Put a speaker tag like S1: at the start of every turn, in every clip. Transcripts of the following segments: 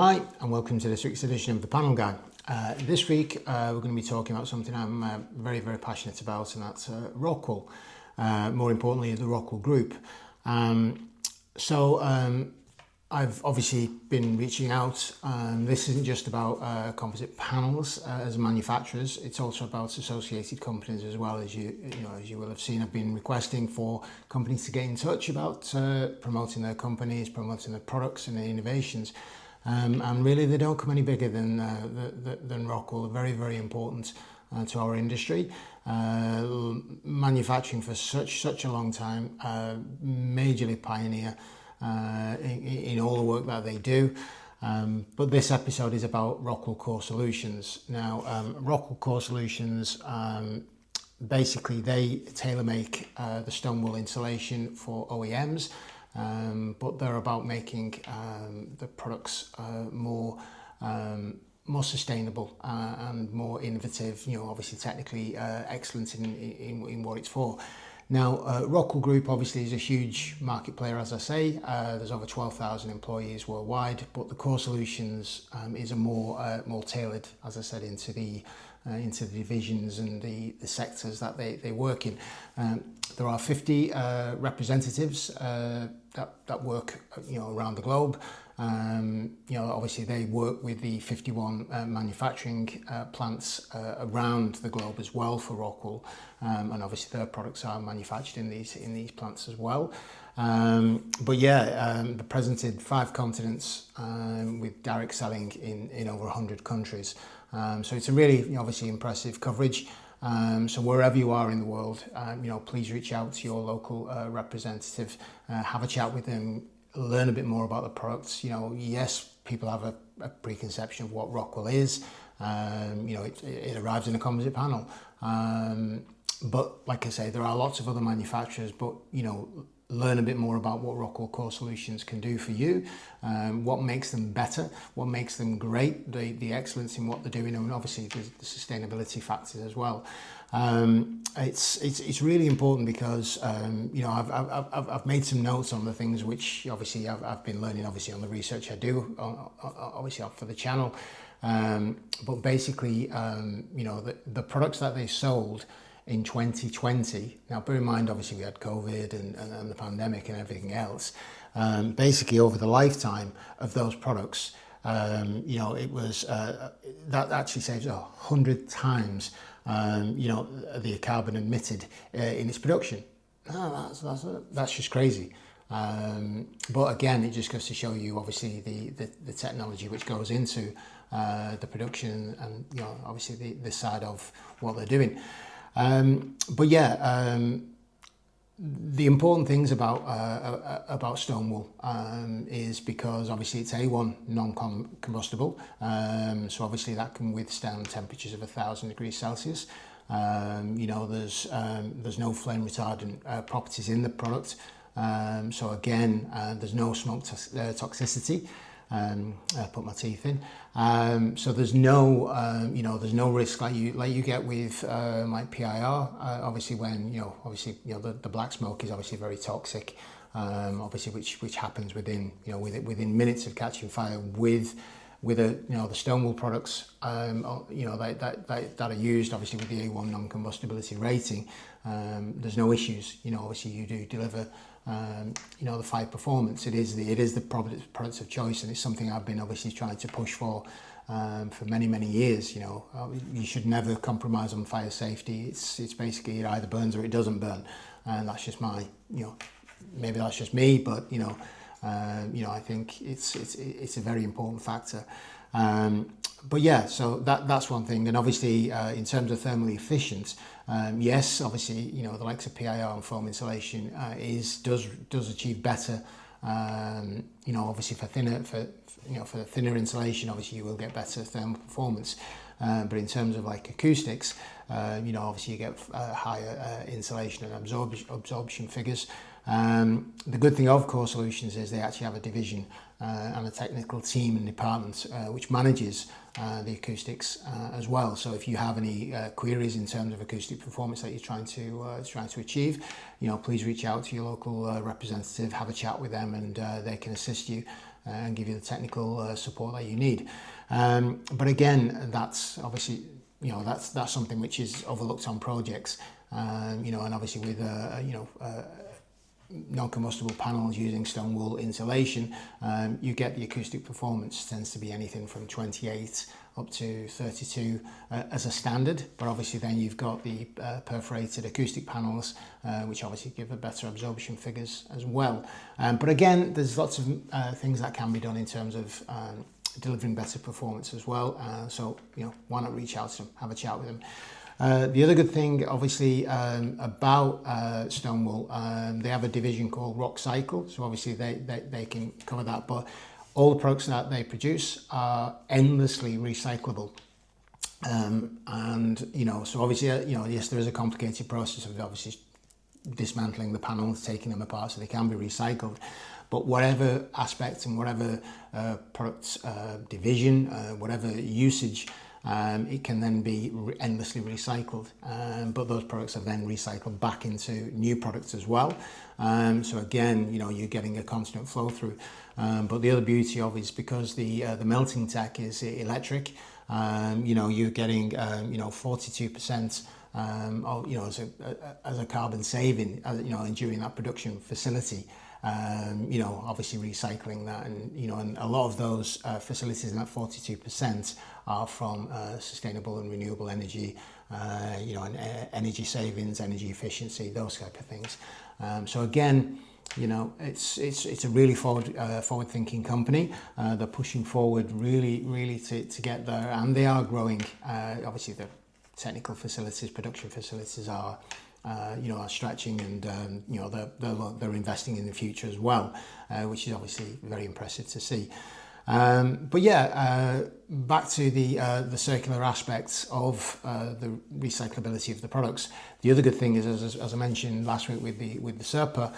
S1: Hi and welcome to this week's edition of the Panel Guide. This week we're going to be talking about something I'm very passionate about, and that's Rockwool. More importantly, the Rockwool Group. I've obviously been reaching out. This isn't just about composite panels as manufacturers. It's also about associated companies as well. As you will have seen, I've been requesting for companies to get in touch about promoting their companies, promoting their products and their innovations. And really, they don't come any bigger than Rockwool. They're very important to our industry. Manufacturing for such a long time, majorly pioneer in all the work that they do. But this episode is about Rockwool Core Solutions. Now, Rockwool Core Solutions, basically they tailor make the stone wool insulation for OEMs. But they're about making the products more sustainable and more innovative. Obviously technically excellent in what it's for. Now, Rockwool Group obviously is a huge market player, as I say. There's over 12,000 employees worldwide, but the Core Solutions is a more tailored, as I said, into the divisions and the sectors that they work in. There are 50 representatives that work around the globe. Obviously they work with the 51 manufacturing plants around the globe as well for Rockwool, and obviously their products are manufactured in these plants as well. They're present in 5 continents with direct selling in over 100 countries. So it's a really obviously impressive coverage. So wherever you are in the world, please reach out to your local representative, have a chat with them, learn a bit more about the products. Yes, people have a preconception of what Rockwool is. It arrives in a composite panel. But like I say, there are lots of other manufacturers, but learn a bit more about what Rockwool Core Solutions can do for you, what makes them better, what makes them great, the excellence in what they're doing, and obviously the sustainability factors as well. It's really important because I've made some notes on the things which obviously I've been learning obviously on the research I do obviously for the channel, but basically the products that they sold in 2020. Now, bear in mind, obviously we had COVID and the pandemic and everything else. Basically, over the lifetime of those products, it was that actually saves 100 times, the carbon emitted in its production. That's just crazy. But again, it just goes to show you, obviously, the technology which goes into the production and obviously the side of what they're doing. The important things about stone wool is because obviously it's A1 non-combustible, so obviously that can withstand temperatures of 1,000 degrees Celsius. There's no flame retardant properties in the product, so again there's no smoke toxicity. I put my teeth in, so there's no risk like you get with like PIR. Obviously, when the black smoke is obviously very toxic, obviously which happens within minutes of catching fire with the stone wool products that are used obviously with the A1 non-combustibility rating. There's no issues. Obviously you do deliver the fire performance. It is the products of choice, and it's something I've been obviously trying to push for many years. You should never compromise on fire safety. It's basically it either burns or it doesn't burn, and that's just my maybe that's just me, but I think it's a very important factor. So that's one thing. And obviously in terms of thermally efficient, yes, obviously the likes of PIR and foam insulation does achieve better. Obviously for the thinner insulation, obviously you will get better thermal performance. But in terms of like acoustics, obviously you get higher insulation and absorption figures. The good thing of Core Solutions is they actually have a division and a technical team and department which manages the acoustics as well. So if you have any queries in terms of acoustic performance that you're trying to achieve, please reach out to your local representative, have a chat with them, and they can assist you and give you the technical support that you need. But again, that's obviously, that's something which is overlooked on projects, and obviously with non-combustible panels using stone wool insulation, you get the acoustic performance tends to be anything from 28 up to 32 as a standard, but obviously then you've got the perforated acoustic panels, which obviously give a better absorption figures as well. But again, there's lots of things that can be done in terms of delivering better performance as well. So why not reach out to them, have a chat with them. The other good thing, obviously, about stone wool, they have a division called Rock Cycle, so obviously they can cover that, but all the products that they produce are endlessly recyclable. And so obviously, yes, there is a complicated process of obviously dismantling the panels, taking them apart so they can be recycled. But whatever aspect and whatever product division, whatever usage, it can then be endlessly recycled, but those products are then recycled back into new products as well. So again, you're getting a constant flow through. But the other beauty of it is because the melting tech is electric, you're getting 42% as a carbon saving, during that production facility. Obviously recycling that, and a lot of those facilities in that 42% are from sustainable and renewable energy, and energy savings, energy efficiency, those type of things. So again, it's a really forward-thinking company. They're pushing forward really to get there, and they are growing. Obviously, the technical facilities, production facilities are stretching, and they're investing in the future as well, which is obviously very impressive to see. But yeah, back to the circular aspects of the recyclability of the products. The other good thing is, as I mentioned last week with the SERPA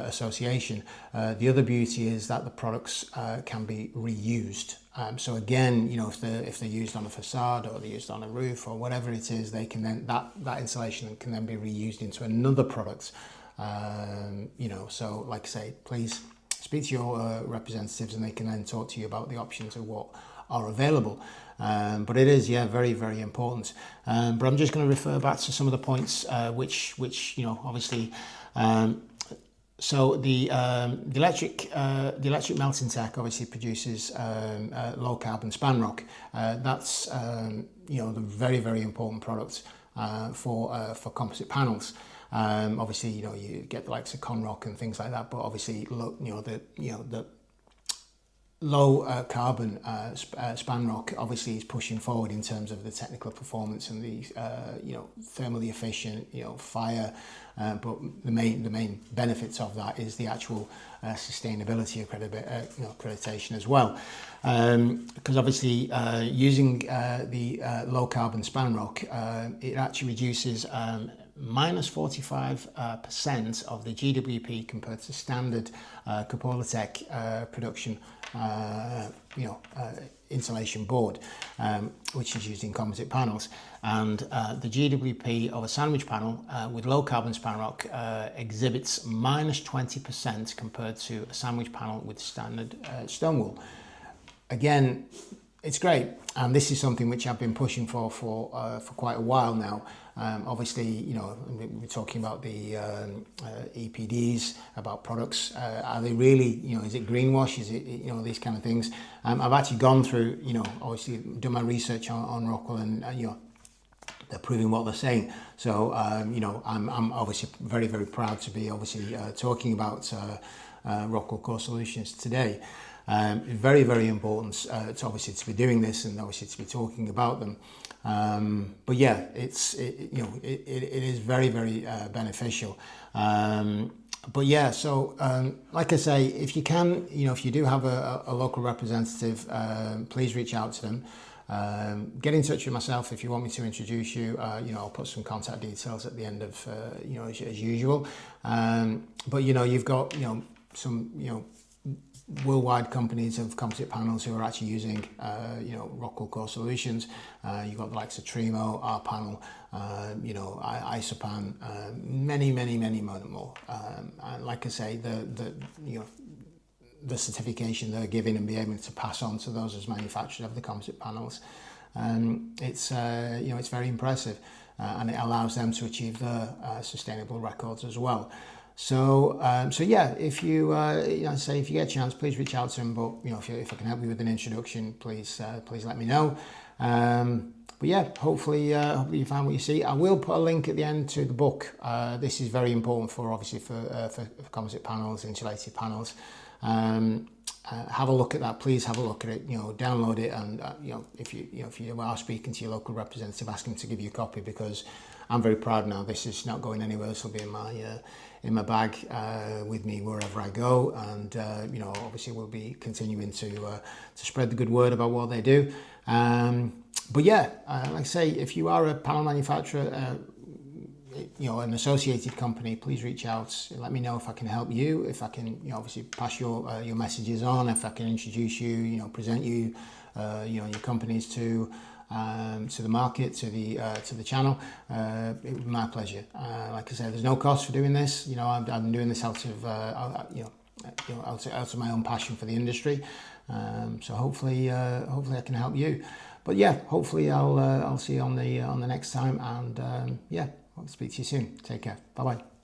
S1: association, the other beauty is that the products can be reused. So again, if they're used on a facade or they're used on a roof or whatever it is, they can then that insulation can then be reused into another product. So like I say, please speak to your representatives, and they can then talk to you about the options of what are available. But it is, very, very important. But I'm just going to refer back to some of the points which obviously. So the electric melting tech obviously produces low carbon spanrock. That's the very, very important product for composite panels. Obviously, you get the likes of Conrock and things like that, but obviously, the low carbon spanrock obviously is pushing forward in terms of the technical performance and the thermally efficient, fire. But the main benefits of that is the actual sustainability accreditation as well, because obviously using the low carbon spanrock, it actually reduces minus 45% of the GWP compared to standard Cupola production insulation board, which is used in composite panels. And the GWP of a sandwich panel with low carbon spanrock exhibits minus 20% compared to a sandwich panel with standard stone wool. Again, it's great, and this is something which I've been pushing for quite a while now. Obviously, we're talking about the EPDs, about products. Are they really, is it greenwash? Is it, these kind of things? I've actually gone through, obviously done my research on Rockwool, and they're proving what they're saying. So, I'm obviously very, very proud to be obviously talking about Rockwool Core Solutions today. Very, very important to obviously to be doing this, and obviously to be talking about them. But yeah, it is very, very beneficial. But yeah, so like I say, if you can, if you do have a local representative, please reach out to them. Get in touch with myself if you want me to introduce you. I'll put some contact details at the end of, as usual. But you've got some worldwide companies of composite panels who are actually using Rockwool Core Solutions. You've got the likes of Trimo, R Panel, Isopan, many more. And like I say, the certification they're giving and be able to pass on to those as manufacturers of the composite panels. It's it's very impressive, and it allows them to achieve their sustainable records as well. So yeah, if you say if you get a chance, please reach out to them. But if I can help you with an introduction, please let me know. But yeah, hopefully you find what you see. I will put a link at the end to the book. This is very important for composite panels, insulated panels. Have a look at that. Please have a look at it. Download it, and if you are speaking to your local representative, ask him to give you a copy, because I'm very proud now. This is not going anywhere. This will be in my bag with me wherever I go, and obviously we'll be continuing to spread the good word about what they do. But yeah, like I say, if you are a panel manufacturer, an associated company, please reach out. Let me know if I can help you. If I can, obviously pass your messages on. If I can introduce you, present you, your companies to the market, to the channel. It would be my pleasure. Like I said, there's no cost for doing this. I've been doing this out of my own passion for the industry. So hopefully I can help you. But yeah, hopefully I'll see you on the next time, and yeah, I'll speak to you soon. Take care. Bye bye.